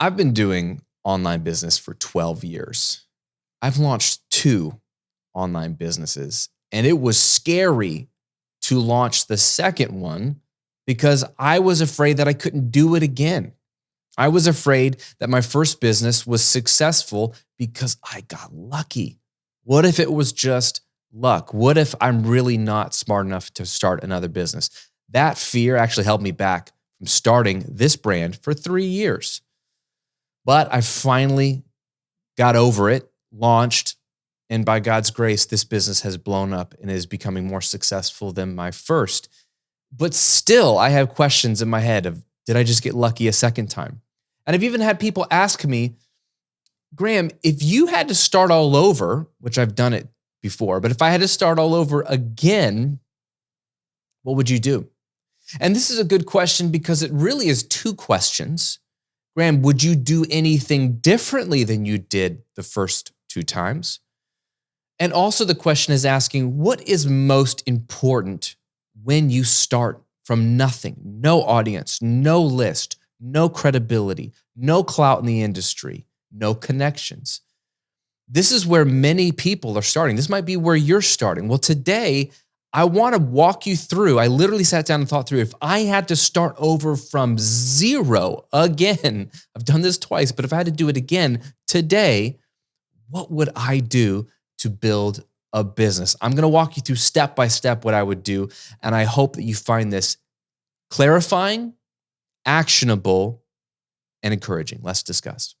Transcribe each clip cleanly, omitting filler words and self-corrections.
I've been doing online business for 12 years. I've launched 2 online businesses, and it was scary to launch the second one because I was afraid that I couldn't do it again. I was afraid that my first business was successful because I got lucky. What if it was just luck? What if I'm really not smart enough to start another business? That fear actually held me back from starting this brand for 3 years. But I finally got over it, launched, and by God's grace, this business has blown up and is becoming more successful than my first. But still, I have questions in my head of, did I just get lucky a second time? And I've even had people ask me, Graham, if you had to start all over, which I've done it before, but if I had to start all over again, what would you do? And this is a good question because it really is 2 questions. Graham, would you do anything differently than you did the first 2 times? And also the question is asking, what is most important when you start from nothing? No audience, no list, no credibility, no clout in the industry, no connections. This is where many people are starting. This might be where you're starting. Well, today, I want to walk you through. I literally sat down and thought through, if I had to start over from zero again, I've done this twice, but if I had to do it again today, what would I do to build a business? I'm going to walk you through step by step what I would do. And I hope that you find this clarifying, actionable, and encouraging. Let's discuss.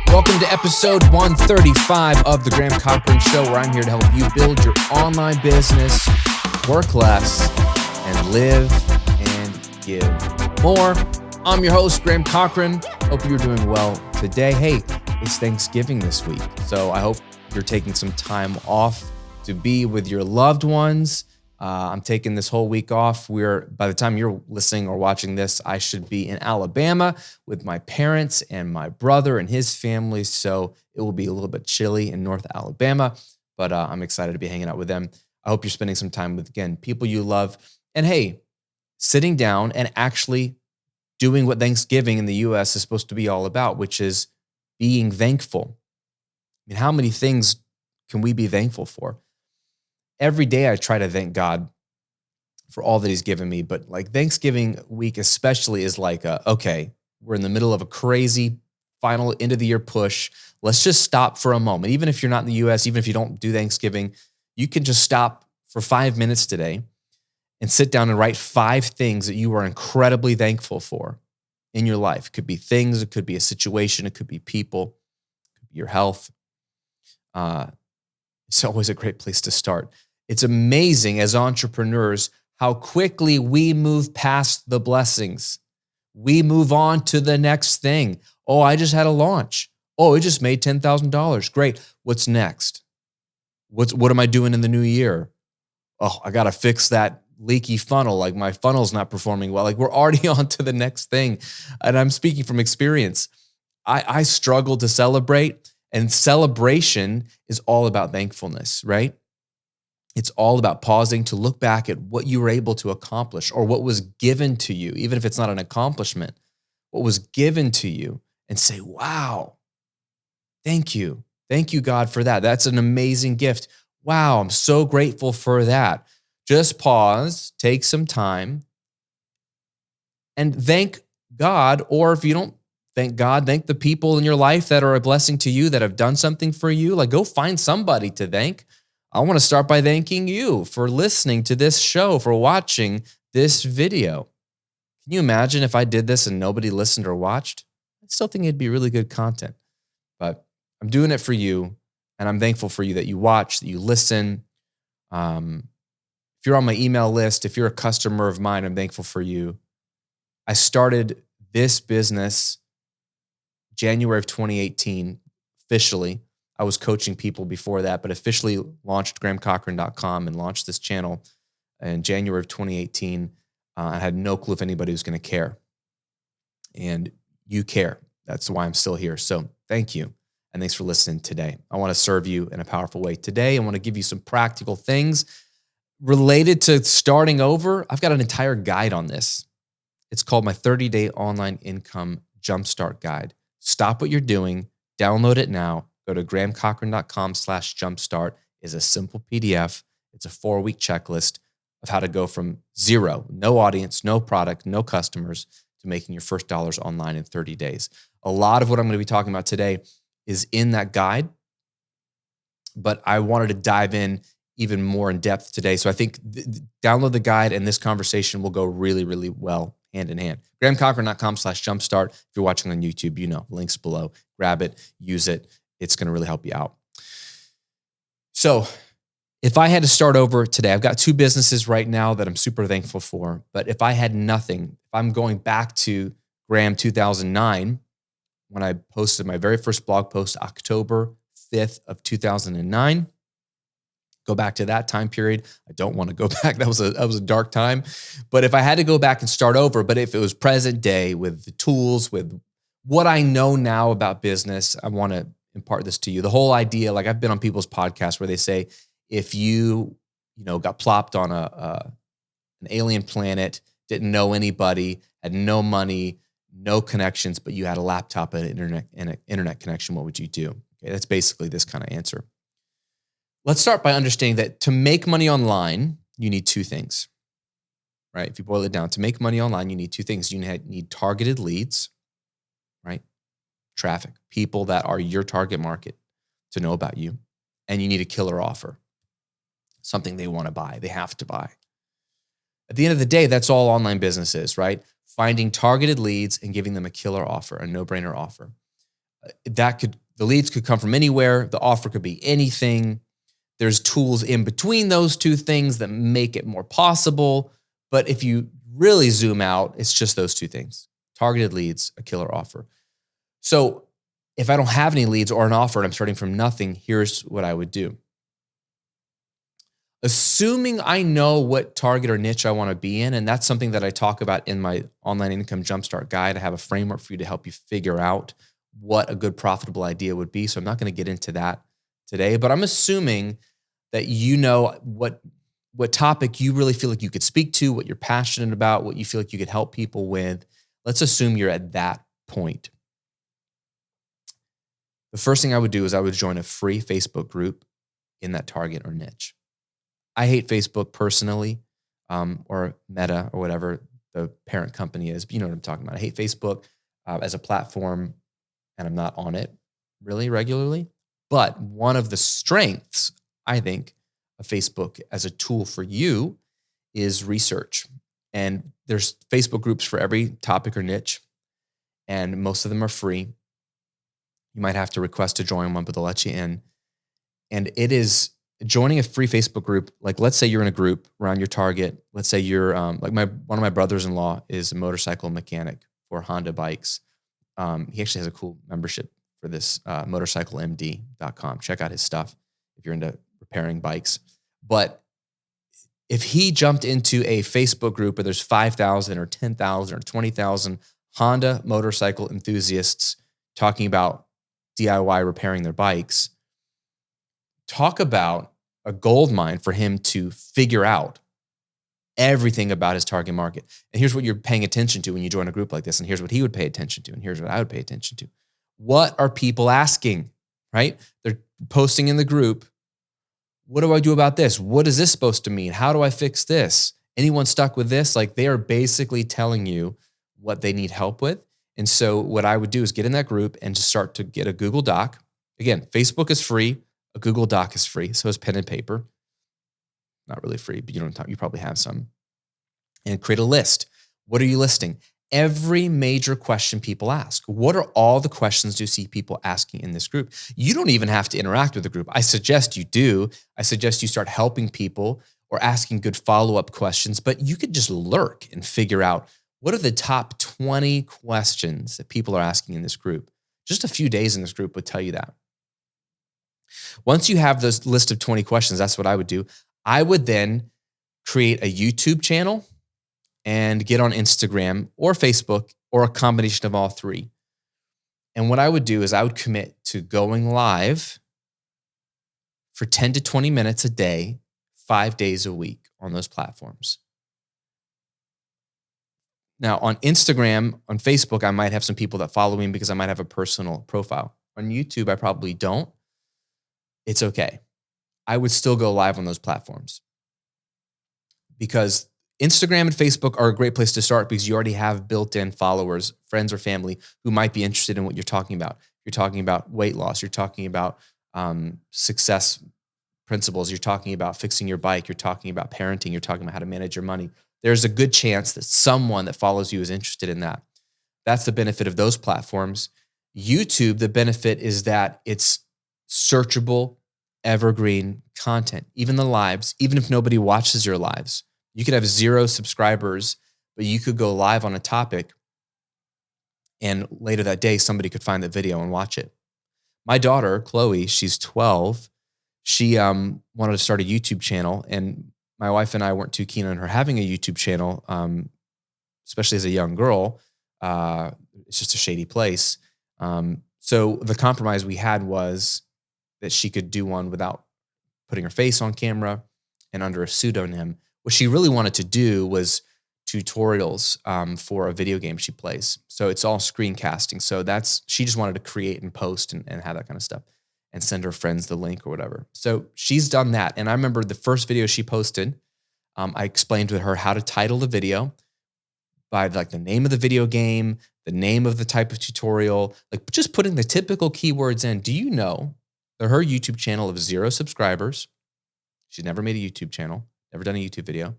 Welcome to episode 135 of The Graham Cochran Show, where I'm here to help you build your online business, work less, and live and give more. I'm your host, Graham Cochran. Hope you're doing well today. Hey, it's Thanksgiving this week, so I hope you're taking some time off to be with your loved ones. I'm taking this whole week off. By the time you're listening or watching this, I should be in Alabama with my parents and my brother and his family. So it will be a little bit chilly in North Alabama, but I'm excited to be hanging out with them. I hope you're spending some time with, again, people you love. And hey, sitting down and actually doing what Thanksgiving in the U.S. is supposed to be all about, which is being thankful. I mean, how many things can we be thankful for? Every day I try to thank God for all that he's given me, but like Thanksgiving week especially is like, okay, we're in the middle of a crazy final end of the year push. Let's just stop for a moment. Even if you're not in the U.S., even if you don't do Thanksgiving, you can just stop for 5 minutes today and sit down and write 5 things that you are incredibly thankful for in your life. It could be things, it could be a situation, it could be people, it could be your health. It's always a great place to start. It's amazing as entrepreneurs how quickly we move past the blessings. We move on to the next thing. Oh, I just had a launch. Oh, it just made $10,000. Great. What's next? What am I doing in the new year? Oh, I got to fix that leaky funnel. Like my funnel's not performing well. Like we're already on to the next thing. And I'm speaking from experience. I struggle to celebrate, and celebration is all about thankfulness, right? It's all about pausing to look back at what you were able to accomplish or what was given to you, even if it's not an accomplishment, what was given to you, and say, wow, thank you. Thank you, God, for that. That's an amazing gift. Wow, I'm so grateful for that. Just pause, take some time, and thank God. Or if you don't thank God, thank the people in your life that are a blessing to you, that have done something for you. Like go find somebody to thank. I want to start by thanking you for listening to this show, for watching this video. Can you imagine if I did this and nobody listened or watched? I still think it'd be really good content. But I'm doing it for you, and I'm thankful for you that you watch, that you listen. If you're on my email list, if you're a customer of mine, I'm thankful for you. I started this business January of 2018, officially. I was coaching people before that, but officially launched grahamcochran.com and launched this channel in January of 2018. I had no clue if anybody was going to care. And you care. That's why I'm still here. So thank you. and thanks for listening today. I want to serve you in a powerful way today. I want to give you some practical things related to starting over. I've got an entire guide on this. It's called my 30-day online income jumpstart guide. Stop what you're doing, download it now. Go to grahamcochran.com/jumpstart. It's a simple PDF. It's a 4-week checklist of how to go from zero, no audience, no product, no customers, to making your first dollars online in 30 days. A lot of what I'm going to be talking about today is in that guide, but I wanted to dive in even more in depth today. So I think download the guide and this conversation will go really, really well hand in hand. grahamcochran.com/jumpstart. If you're watching on YouTube, links below. Grab it, use it. It's going to really help you out. So if I had to start over today, I've got 2 businesses right now that I'm super thankful for. But if I had nothing, if I'm going back to Graham 2009, when I posted my very first blog post, October 5th of 2009, go back to that time period. I don't want to go back. That was a dark time. But if I had to go back and start over, but if it was present day with the tools, with what I know now about business, I want to impart this to you. The whole idea, like I've been on people's podcasts where they say, if you got plopped on an alien planet, didn't know anybody, had no money, no connections, but you had a laptop and an internet connection, what would you do? Okay, that's basically this kind of answer. Let's start by understanding that to make money online, you need 2 things, right? If you boil it down, to make money online, you need 2 things. You need targeted leads, right? Traffic, people that are your target market to know about you. And you need a killer offer, something they want to buy, they have to buy. At the end of the day, that's all online business is, right? Finding targeted leads and giving them a killer offer, a no-brainer offer. The leads could come from anywhere. The offer could be anything. There's tools in between those 2 things that make it more possible. But if you really zoom out, it's just those 2 things: targeted leads, a killer offer. So if I don't have any leads or an offer and I'm starting from nothing, here's what I would do. Assuming I know what target or niche I want to be in, and that's something that I talk about in my online income jumpstart guide. I have a framework for you to help you figure out what a good profitable idea would be. So I'm not going to get into that today, but I'm assuming that you know what topic you really feel like you could speak to, what you're passionate about, what you feel like you could help people with. Let's assume you're at that point. The first thing I would do is I would join a free Facebook group in that target or niche. I hate Facebook personally, or Meta or whatever the parent company is, but you know what I'm talking about. I hate Facebook as a platform, and I'm not on it really regularly. But one of the strengths, I think, of Facebook as a tool for you is research. And there's Facebook groups for every topic or niche, and most of them are free. You might have to request to join one, but they'll let you in. And it is joining a free Facebook group. Like, let's say you're in a group around your target. Let's say you're one of my brothers-in-law is a motorcycle mechanic for Honda bikes. He actually has a cool membership for this, motorcyclemd.com. Check out his stuff if you're into repairing bikes. But if he jumped into a Facebook group where there's 5,000 or 10,000 or 20,000 Honda motorcycle enthusiasts talking about DIY repairing their bikes, talk about a gold mine for him to figure out everything about his target market. And here's what you're paying attention to when you join a group like this. And here's what he would pay attention to. And here's what I would pay attention to. What are people asking, right? They're posting in the group. What do I do about this? What is this supposed to mean? How do I fix this? Anyone stuck with this? Like, they are basically telling you what they need help with. And so what I would do is get in that group and just start to get a Google Doc. Again, Facebook is free. A Google Doc is free. So is pen and paper. Not really free, but you probably have some. And create a list. What are you listing? Every major question people ask. What are all the questions you see people asking in this group? You don't even have to interact with the group. I suggest you do. I suggest you start helping people or asking good follow-up questions, but you could just lurk and figure out what are the top 20 questions that people are asking in this group. Just a few days in this group would tell you that. Once you have this list of 20 questions, that's what I would do. I would then create a YouTube channel and get on Instagram or Facebook or a combination of all three. And what I would do is I would commit to going live for 10 to 20 minutes a day, 5 days a week on those platforms. Now, on Instagram, on Facebook, I might have some people that follow me because I might have a personal profile. On YouTube, I probably don't. It's okay. I would still go live on those platforms because Instagram and Facebook are a great place to start because you already have built-in followers, friends or family who might be interested in what you're talking about. You're talking about weight loss. You're talking about success principles. You're talking about fixing your bike. You're talking about parenting. You're talking about how to manage your money. There's a good chance that someone that follows you is interested in that. That's the benefit of those platforms. YouTube, the benefit is that it's searchable, evergreen content. Even the lives, even if nobody watches your lives, you could have 0 subscribers, but you could go live on a topic and later that day, somebody could find the video and watch it. My daughter, Chloe, she's 12. She wanted to start a YouTube channel, and my wife and I weren't too keen on her having a YouTube channel, especially as a young girl. It's just a shady place. So the compromise we had was that she could do one without putting her face on camera and under a pseudonym. What she really wanted to do was tutorials for a video game she plays. So it's all screencasting. So she just wanted to create and post and have that kind of stuff and send her friends the link or whatever. So she's done that. And I remember the first video she posted, I explained to her how to title the video by like the name of the video game, the name of the type of tutorial, like just putting the typical keywords in. Do you know that her YouTube channel of 0 subscribers, she's never made a YouTube channel, never done a YouTube video.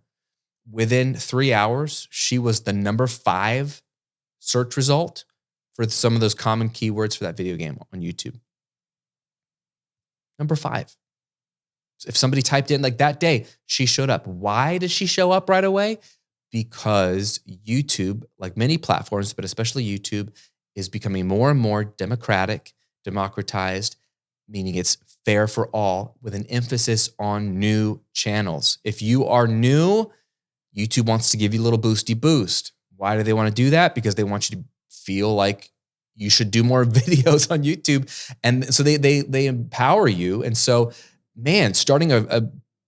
Within 3 hours, she was the number 5 search result for some of those common keywords for that video game on YouTube. Number 5. If somebody typed in like that day, she showed up. Why did she show up right away? Because YouTube, like many platforms, but especially YouTube, is becoming more and more democratized, meaning it's fair for all with an emphasis on new channels. If you are new, YouTube wants to give you a little boosty boost. Why do they want to do that? Because they want you to feel like you should do more videos on YouTube. And so they empower you. And so, man, starting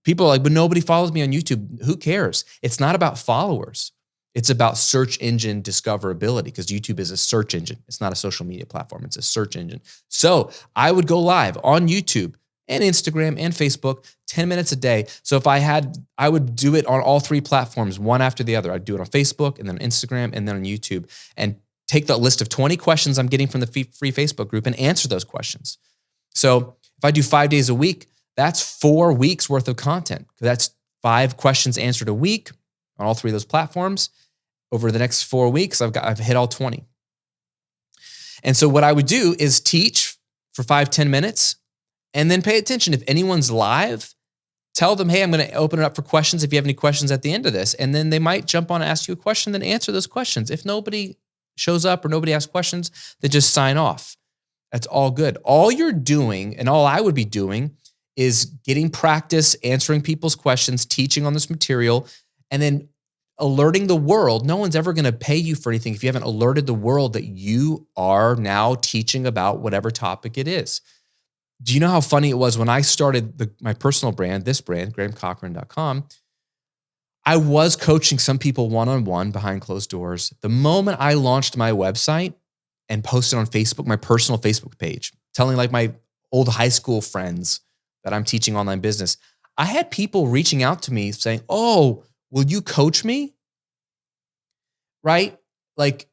people are like, but nobody follows me on YouTube. Who cares? It's not about followers. It's about search engine discoverability because YouTube is a search engine. It's not a social media platform. It's a search engine. So I would go live on YouTube and Instagram and Facebook 10 minutes a day. So if I would do it on all 3 platforms, one after the other. I'd do it on Facebook and then on Instagram and then on YouTube and take the list of 20 questions I'm getting from the free Facebook group and answer those questions. So if I do 5 days a week, that's 4 weeks worth of content. That's 5 questions answered a week on all 3 of those platforms. Over the next 4 weeks, I've hit all 20. And so what I would do is teach for 5-10 minutes and then pay attention. If anyone's live, tell them, hey, I'm going to open it up for questions if you have any questions at the end of this. And then they might jump on and ask you a question, then answer those questions. If nobody shows up or nobody asks questions, then just sign off. That's all good. All you're doing and all I would be doing is getting practice, answering people's questions, teaching on this material, and then alerting the world. No one's ever going to pay you for anything if you haven't alerted the world that you are now teaching about whatever topic it is. Do you know how funny it was when I started my personal brand, this brand, GrahamCochran.com? I was coaching some people one-on-one behind closed doors. The moment I launched my website and posted on Facebook, my personal Facebook page, telling like my old high school friends that I'm teaching online business, I had people reaching out to me saying, oh, will you coach me? Right? Like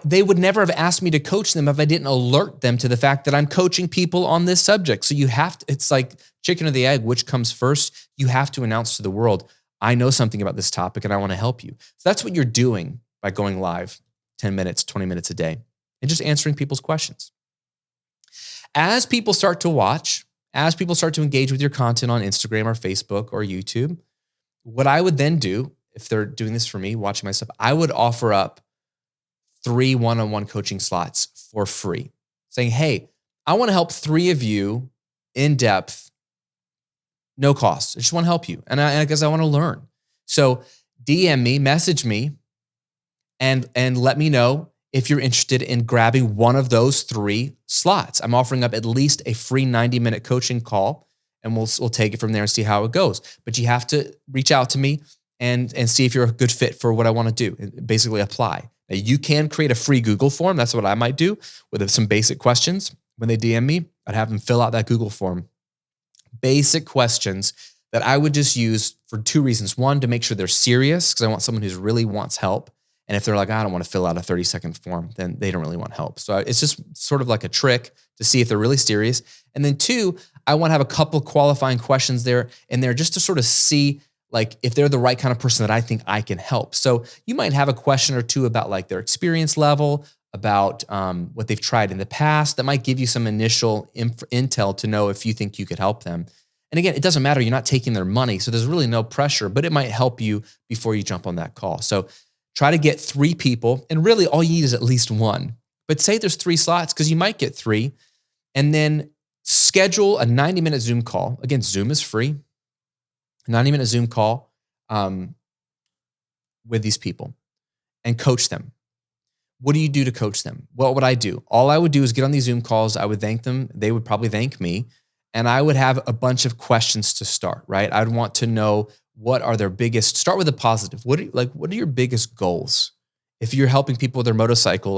they would never have asked me to coach them if I didn't alert them to the fact that I'm coaching people on this subject. So you have to, it's like chicken or the egg, which comes first? You have to announce to the world, I know something about this topic and I want to help you. So that's what you're doing by going live 10 minutes, 20 minutes a day and just answering people's questions. As people start to watch, as people start to engage with your content on Instagram or Facebook or YouTube, what I would then do, if they're doing this for me, watching my stuff, I would offer up 3 one-on-one coaching slots for free, saying, hey, I want to help 3 of you in depth, no cost. I just want to help you. And I guess I want to learn. So DM me, message me, and let me know if you're interested in grabbing one of those 3 slots. I'm offering up at least a free 90-minute coaching call, and we'll take it from there and see how it goes. But you have to reach out to me and see if you're a good fit for what I want to do, and basically apply. Now, you can create a free Google form. That's what I might do with some basic questions. When they DM me, I'd have them fill out that Google form. Basic questions that I would just use for 2 reasons. One, to make sure they're serious, because I want someone who really wants help. And if they're like, I don't want to fill out a 30-second form, then they don't really want help. So it's just sort of like a trick to see if they're really serious. And then 2, I want to have a couple qualifying questions there just to sort of see like if they're the right kind of person that I think I can help. So you might have a question or 2 about like their experience level, about what they've tried in the past that might give you some initial intel to know if you think you could help them. And again, it doesn't matter. You're not taking their money, so there's really no pressure, but it might help you before you jump on that call. So try to get 3 people, and really all you need is at least 1. But say there's 3 slots, because you might get 3, and then schedule a 90-minute Zoom call. Again, Zoom is free. A 90-minute Zoom call with these people and coach them. What do you do to coach them? What would I do? All I would do is get on these Zoom calls. I would thank them. They would probably thank me. And I would have a bunch of questions to start, right? I'd want to know what are their biggest, start with a positive. What are your biggest goals? If you're helping people with their motorcycle,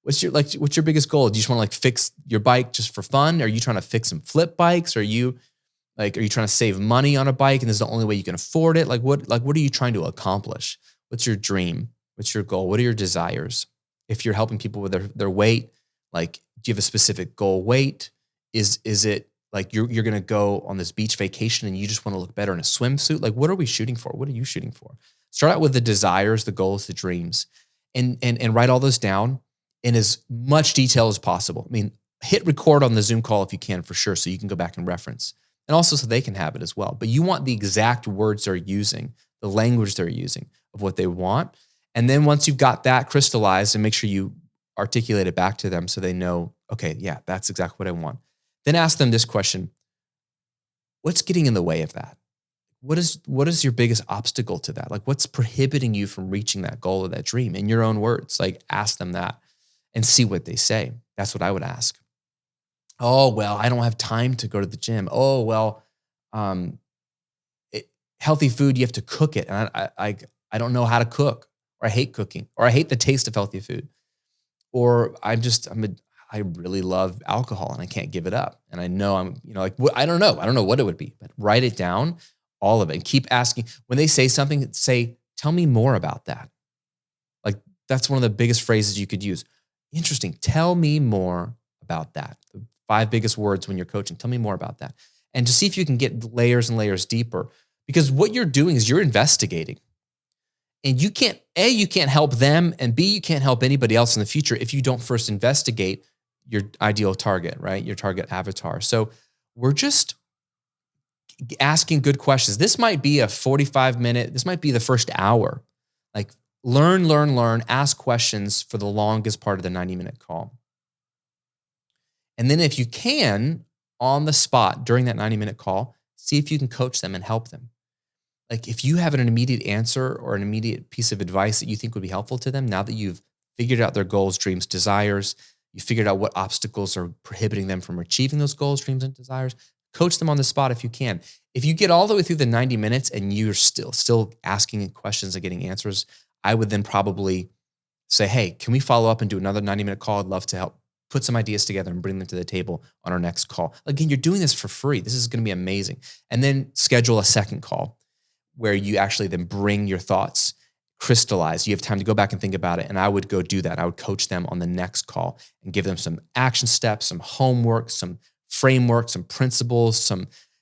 what's your biggest goal? Do you just want to fix your bike just for fun? Are you trying to fix some flip bikes? Are you trying to save money on a bike and this is the only way you can afford it? What are you trying to accomplish? What's your dream? What's your goal? What are your desires? If you're helping people with their weight, do you have a specific goal weight? Is it like you're going to go on this beach vacation and you just want to look better in a swimsuit? What are we shooting for? What are you shooting for? Start out with the desires, the goals, the dreams, and write all those down in as much detail as possible. I mean, hit record on the Zoom call if you can, for sure, so you can go back and reference. And also so they can have it as well. But you want the exact words they're using, the language they're using of what they want. And then once you've got that crystallized, and make sure you articulate it back to them so they know, okay, yeah, that's exactly what I want. Then ask them this question: what's getting in the way of that? What is your biggest obstacle to that? What's prohibiting you from reaching that goal or that dream? In your own words, ask them that and see what they say. That's what I would ask. Oh, well, I don't have time to go to the gym. Oh, well, healthy food, you have to cook it. And I don't know how to cook, or I hate cooking, or I hate the taste of healthy food. Or I really love alcohol and I can't give it up. And I know I don't know what it would be, but write it down, all of it, and keep asking. When they say something, say, tell me more about that. That's one of the biggest phrases you could use. Interesting. Tell me more about that. The 5 biggest words when you're coaching. Tell me more about that. And to see if you can get layers and layers deeper, because what you're doing is you're investigating. And you can't help them, and B, you can't help anybody else in the future if you don't first investigate your ideal target, right? Your target avatar. So we're just asking good questions. This might be a 45-minute, this might be the first hour. Learn, ask questions for the longest part of the 90-minute call. And then if you can, on the spot during that 90-minute call, see if you can coach them and help them. If you have an immediate answer or an immediate piece of advice that you think would be helpful to them, now that you've figured out their goals, dreams, desires, you figured out what obstacles are prohibiting them from achieving those goals, dreams, and desires, coach them on the spot if you can. If you get all the way through the 90 minutes and you're still asking questions and getting answers, I would then probably say, hey, can we follow up and do another 90-minute call? I'd love to help put some ideas together and bring them to the table on our next call. Again, you're doing this for free. This is going to be amazing. And then schedule a second call where you actually then bring your thoughts, crystallize. You have time to go back and think about it. And I would go do that. I would coach them on the next call and give them some action steps, some homework, some framework, some principles,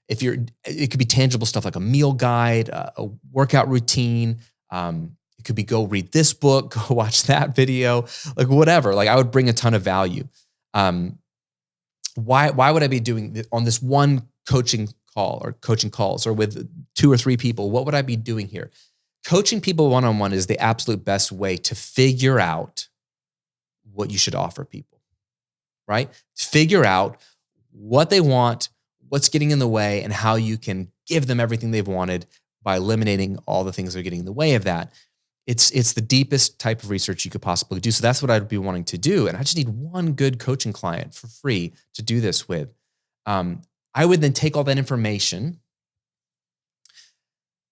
it could be tangible stuff like a meal guide, a workout routine. It could be go read this book, go watch that video, whatever. I would bring a ton of value. Why would I be doing on this one coaching call or coaching calls or with 2 or 3 people? What would I be doing here? Coaching people one-on-one is the absolute best way to figure out what you should offer people, right? Figure out what they want, what's getting in the way, and how you can give them everything they've wanted by eliminating all the things that are getting in the way of that. It's the deepest type of research you could possibly do. So that's what I'd be wanting to do. And I just need one good coaching client for free to do this with. I would then take all that information.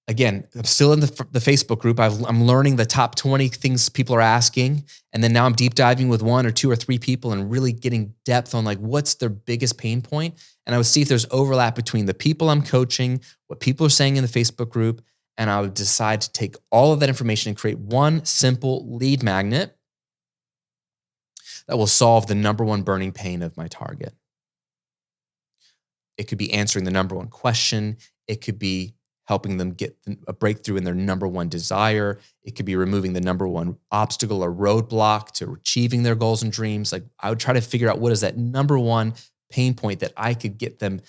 Again, I'm still in the Facebook group. I'm learning the top 20 things people are asking. And then now I'm deep diving with 1 or 2 or 3 people and really getting depth on like what's their biggest pain point. And I would see if there's overlap between the people I'm coaching, what people are saying in the Facebook group. And I would decide to take all of that information and create one simple lead magnet that will solve the number one burning pain of my target. It could be answering the number one question. It could be helping them get a breakthrough in their number one desire. It could be removing the number one obstacle or roadblock to achieving their goals and dreams. Like I would try to figure out what is that number one pain point that I could get them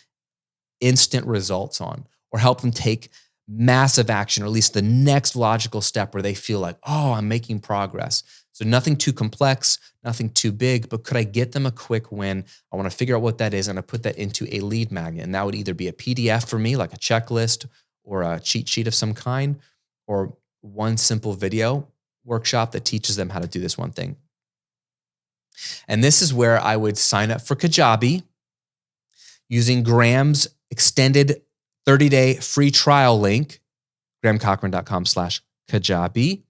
instant results on, or help them take massive action, or at least the next logical step where they feel like, oh, I'm making progress. So nothing too complex, nothing too big, but could I get them a quick win? I want to figure out what that is, and I put that into a lead magnet. And that would either be a PDF for me, like a checklist or a cheat sheet of some kind, or one simple video workshop that teaches them how to do this one thing. And this is where I would sign up for Kajabi using Graham's extended 30-day free trial link, grahamcochran.com/Kajabi.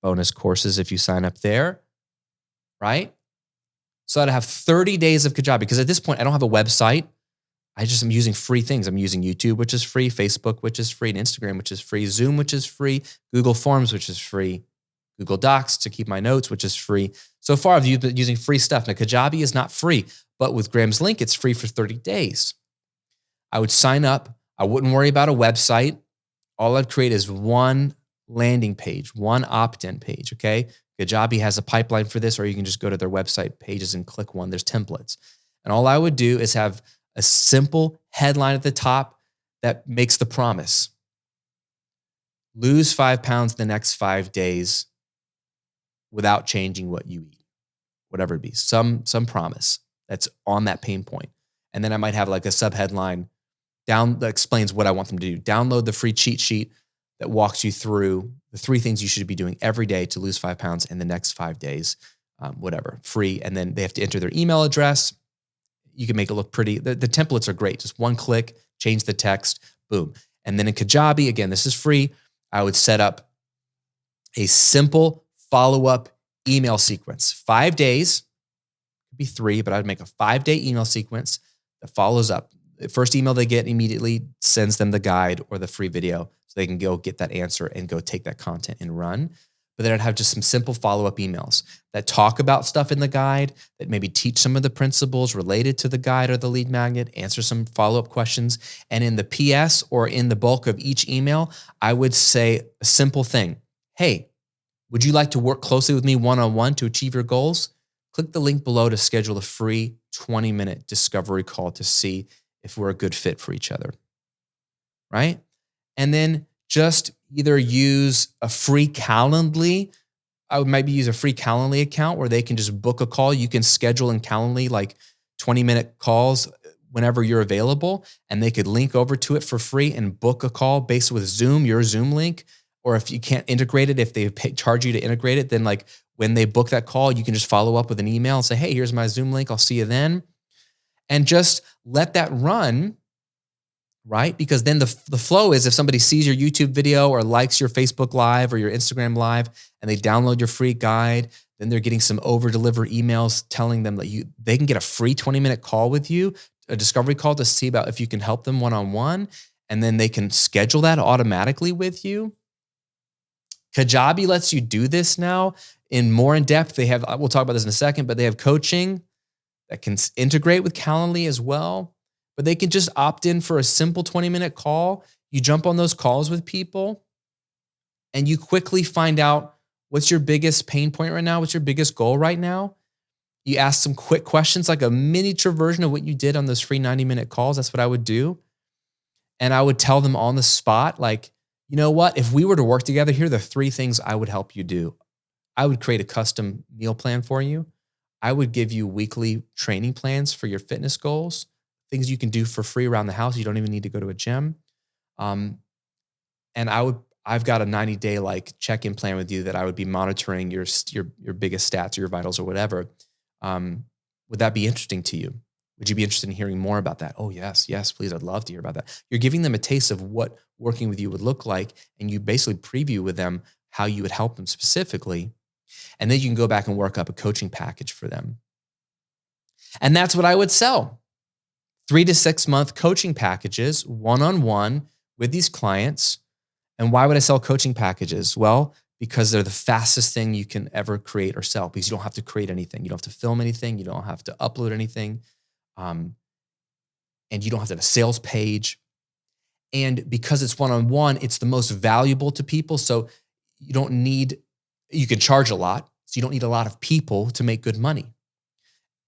Bonus courses if you sign up there, right? So I'd have 30 days of Kajabi, because at this point, I don't have a website. I'm using free things. I'm using YouTube, which is free, Facebook, which is free, and Instagram, which is free, Zoom, which is free, Google Forms, which is free, Google Docs to keep my notes, which is free. So far, I've been using free stuff. Now, Kajabi is not free, but with Graham's link, it's free for 30 days. I would sign up. I wouldn't worry about a website. All I'd create is one landing page, one opt-in page, okay? Kajabi has a pipeline for this, or you can just go to their website pages and click one. There's templates. And all I would do is have a simple headline at the top that makes the promise. Lose 5 pounds the next 5 days without changing what you eat, whatever it be, some promise that's on that pain point. And then I might have like a subheadline that explains what I want them to do. Download the free cheat sheet that walks you through the 3 things you should be doing every day to lose 5 pounds in the next 5 days, whatever, free. And then they have to enter their email address. You can make it look pretty. The templates are great. Just one click, change the text, boom. And then in Kajabi, again, this is free. I would set up a simple follow-up email sequence. 5 days, could be 3, but I'd make a 5-day email sequence that follows up. The first email they get immediately sends them the guide or the free video so they can go get that answer and go take that content and run. But then I'd have just some simple follow-up emails that talk about stuff in the guide, that maybe teach some of the principles related to the guide or the lead magnet, answer some follow-up questions. And in the PS or in the bulk of each email, I would say a simple thing. Hey, would you like to work closely with me one-on-one to achieve your goals? Click the link below to schedule a free 20-minute discovery call to see if we're a good fit for each other, right? And then just either use a free Calendly. I would maybe use a free Calendly account where they can just book a call. You can schedule in Calendly like 20-minute calls whenever you're available, and they could link over to it for free and book a call based with Zoom, your Zoom link. Or if you can't integrate it, if they charge you to integrate it, then like when they book that call, you can just follow up with an email and say, hey, here's my Zoom link. I'll see you then. And just let that run, right? Because then the flow is if somebody sees your YouTube video or likes your Facebook Live or your Instagram Live and they download your free guide, then they're getting some over-deliver emails telling them that they can get a free 20-minute call with you, a discovery call to see about if you can help them one-on-one, and then they can schedule that automatically with you. Kajabi lets you do this now in more in depth. We'll talk about this in a second, but they have coaching that can integrate with Calendly as well. But they can just opt in for a simple 20-minute call. You jump on those calls with people and you quickly find out what's your biggest pain point right now? What's your biggest goal right now? You ask some quick questions, like a miniature version of what you did on those free 90-minute calls. That's what I would do. And I would tell them on the spot, like, you know what? If we were to work together, here are the 3 things I would help you do. I would create a custom meal plan for you. I would give you weekly training plans for your fitness goals, things you can do for free around the house. You don't even need to go to a gym. And I I've got a 90-day like check-in plan with you that I would be monitoring your biggest stats or your vitals or whatever. Would that be interesting to you? Would you be interested in hearing more about that? Oh, yes, please. I'd love to hear about that. You're giving them a taste of what working with you would look like, and you basically preview with them how you would help them specifically. And then you can go back and work up a coaching package for them. And that's what I would sell. 3 to 6 month coaching packages, one-on-one with these clients. And why would I sell coaching packages? Well, because they're the fastest thing you can ever create or sell, because you don't have to create anything. You don't have to film anything. You don't have to upload anything. And you don't have to have a sales page. And because it's one-on-one, it's the most valuable to people. So you can charge a lot. So you don't need a lot of people to make good money.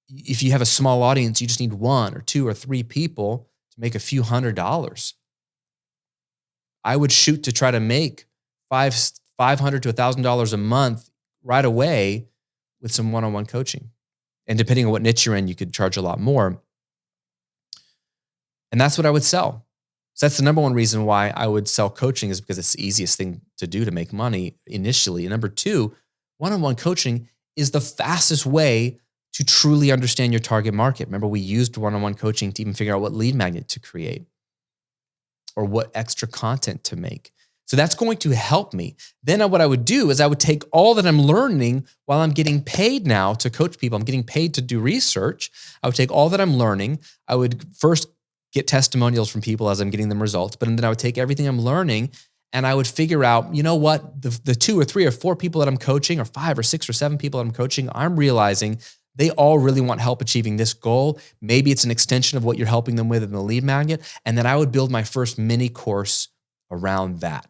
If you have a small audience, you just need 1 or 2 or 3 people to make a few $100s. I would shoot to try to make $500 to $1,000 a month right away with some one-on-one coaching. And depending on what niche you're in, you could charge a lot more. And that's what I would sell. So that's the number one reason why I would sell coaching, is because it's the easiest thing to do to make money initially. And number 2, one-on-one coaching is the fastest way to truly understand your target market. Remember, we used one-on-one coaching to even figure out what lead magnet to create or what extra content to make. So that's going to help me. Then what I would do is I would take all that I'm learning while I'm getting paid now to coach people. I'm getting paid to do research. I would take all that I'm learning. I would first get testimonials from people as I'm getting them results, but then I would take everything I'm learning and I would figure out, you know what, the 2 or 3 or 4 people that I'm coaching, or 5 or 6 or 7 people that I'm coaching, I'm realizing they all really want help achieving this goal. Maybe it's an extension of what you're helping them with in the lead magnet. And then I would build my first mini course around that.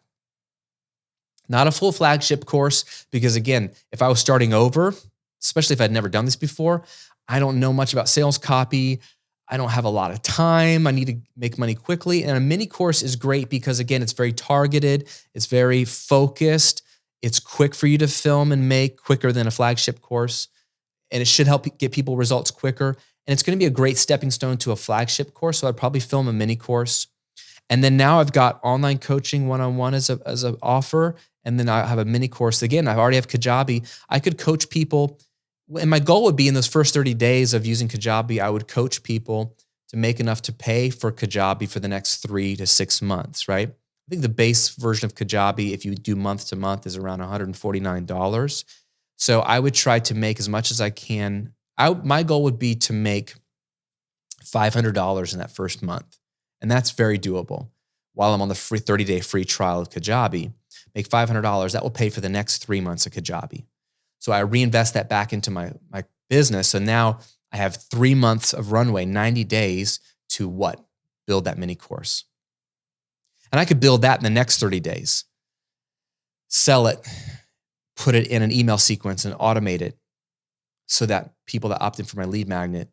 Not a full flagship course, because again, if I was starting over, especially if I'd never done this before, I don't know much about sales copy. I don't have a lot of time. I need to make money quickly. And a mini course is great because again, it's very targeted. It's very focused. It's quick for you to film and make, quicker than a flagship course. And it should help get people results quicker. And it's going to be a great stepping stone to a flagship course. So I'd probably film a mini course. And then now I've got online coaching one-on-one as an offer. And then I have a mini course. Again, I already have Kajabi. I could coach people. And my goal would be in those first 30 days of using Kajabi, I would coach people to make enough to pay for Kajabi for the next 3 to 6 months, right? I think the base version of Kajabi, if you do month to month, is around $149. So I would try to make as much as I can. My goal would be to make $500 in that first month. And that's very doable. While I'm on the free 30-day free trial of Kajabi, make $500. That will pay for the next 3 months of Kajabi. So I reinvest that back into my business. So now I have 3 months of runway, 90 days to what? Build that mini course. And I could build that in the next 30 days. Sell it, put it in an email sequence and automate it so that people that opt in for my lead magnet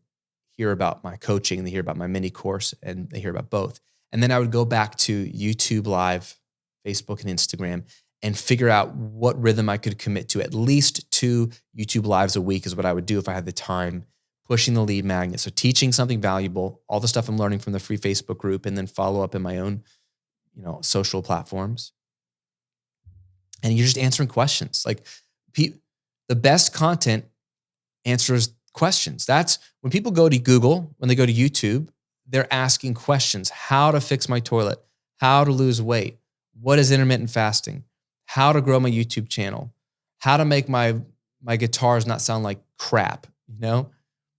hear about my coaching and they hear about my mini course and they hear about both. And then I would go back to YouTube Live, Facebook, and Instagram and figure out what rhythm I could commit to. At least 2 YouTube Lives a week is what I would do if I had the time, pushing the lead magnet. So teaching something valuable, all the stuff I'm learning from the free Facebook group, and then follow up in my own, social platforms. And you're just answering questions. Like the best content answers questions. That's when people go to Google, when they go to YouTube, they're asking questions. How to fix my toilet, how to lose weight, what is intermittent fasting, how to grow my YouTube channel, how to make my guitars not sound like crap,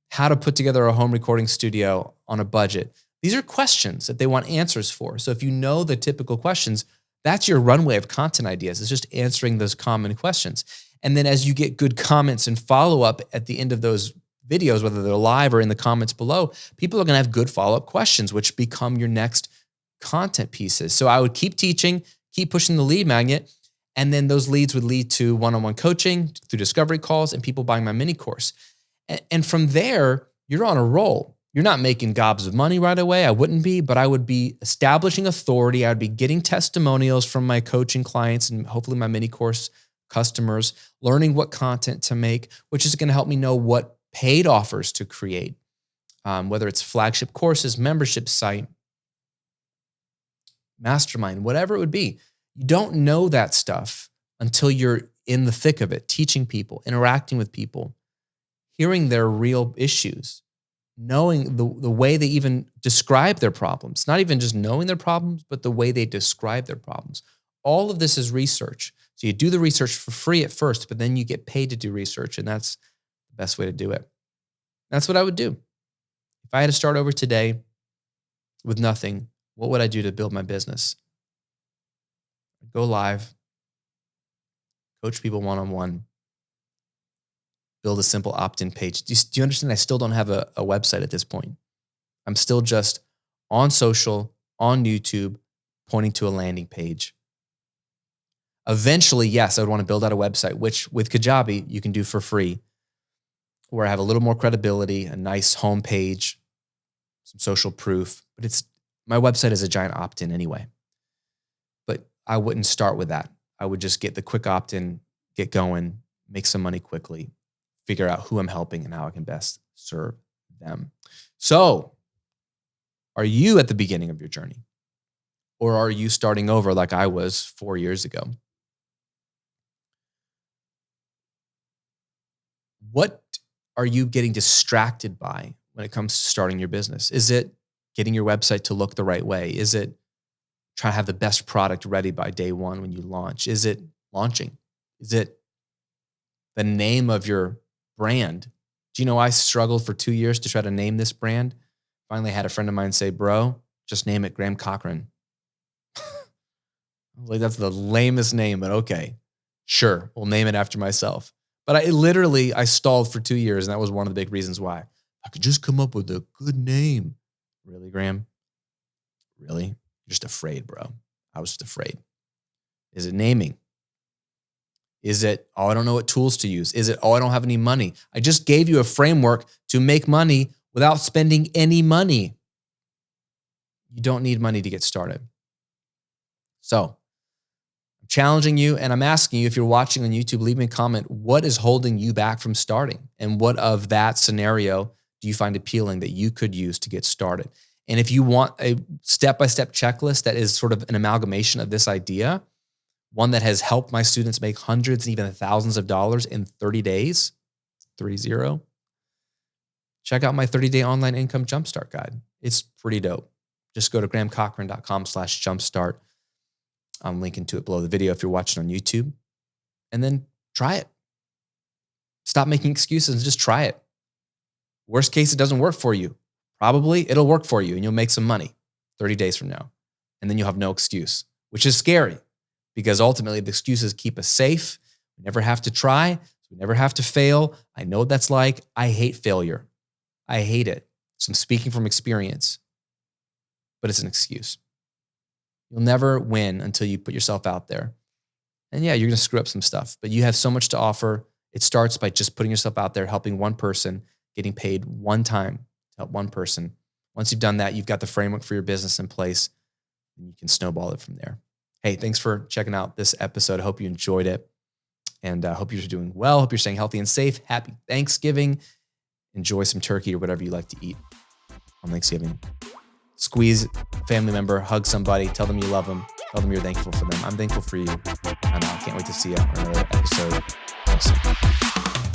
how to put together a home recording studio on a budget. These are questions that they want answers for. So if you know the typical questions, that's your runway of content ideas. It's just answering those common questions. And then as you get good comments and follow-up at the end of those videos, whether they're live or in the comments below, people are going to have good follow-up questions, which become your next content pieces. So I would keep teaching, keep pushing the lead magnet, and then those leads would lead to one-on-one coaching through discovery calls and people buying my mini course. And from there, you're on a roll. You're not making gobs of money right away. I wouldn't be, but I would be establishing authority. I would be getting testimonials from my coaching clients and hopefully my mini course customers, learning what content to make, which is going to help me know what paid offers to create, whether it's flagship courses, membership site, mastermind, whatever it would be. You don't know that stuff until you're in the thick of it, teaching people, interacting with people, hearing their real issues, knowing the way they even describe their problems, not even just knowing their problems, but the way they describe their problems. All of this is research. So you do the research for free at first, but then you get paid to do research, and that's the best way to do it. That's what I would do. If I had to start over today with nothing, what would I do to build my business? I'd go live, coach people one-on-one, build a simple opt-in page. Do you understand? I still don't have a website at this point. I'm still just on social, on YouTube, pointing to a landing page. Eventually, yes, I would want to build out a website, which with Kajabi, you can do for free, where I have a little more credibility, a nice homepage, some social proof. But my website is a giant opt-in anyway. But I wouldn't start with that. I would just get the quick opt-in, get going, make some money quickly, figure out who I'm helping and how I can best serve them. So, are you at the beginning of your journey? Or are you starting over like I was 4 years ago? What are you getting distracted by when it comes to starting your business? Is it getting your website to look the right way? Is it trying to have the best product ready by day one when you launch? Is it launching? Is it the name of your brand? Do you know I struggled for 2 years to try to name this brand? Finally, I had a friend of mine say, bro, just name it Graham Cochran. I was like, that's the lamest name, but okay. Sure, we'll name it after myself. But I stalled for 2 years, and that was one of the big reasons why. I could just come up with a good name. Really, Graham? Really? You're just afraid, bro. I was just afraid. Is it naming? Is it, oh, I don't know what tools to use? Is it, oh, I don't have any money? I just gave you a framework to make money without spending any money. You don't need money to get started. So, I'm challenging you, and I'm asking you, if you're watching on YouTube, leave me a comment. What is holding you back from starting? And what of that scenario do you find appealing that you could use to get started? And if you want a step-by-step checklist that is sort of an amalgamation of this idea, one that has helped my students make hundreds and even thousands of dollars in 30 days, 30, check out my 30-day online income jumpstart guide. It's pretty dope. Just go to grahamcochran.com/jumpstart. I'm linking to it below the video if you're watching on YouTube. And then try it. Stop making excuses and just try it. Worst case, it doesn't work for you. Probably it'll work for you and you'll make some money 30 days from now. And then you'll have no excuse, which is scary because ultimately the excuses keep us safe. We never have to try. We never have to fail. I know what that's like. I hate failure. I hate it. So I'm speaking from experience, but it's an excuse. You'll never win until you put yourself out there. And yeah, you're going to screw up some stuff, but you have so much to offer. It starts by just putting yourself out there, helping one person, getting paid one time to help one person. Once you've done that, you've got the framework for your business in place, and you can snowball it from there. Hey, thanks for checking out this episode. I hope you enjoyed it, and I hope you're doing well. Hope you're staying healthy and safe. Happy Thanksgiving. Enjoy some turkey or whatever you like to eat on Thanksgiving. Squeeze a family member, hug somebody, tell them you love them, tell them you're thankful for them. I'm thankful for you, and I can't wait to see you on another episode. Awesome.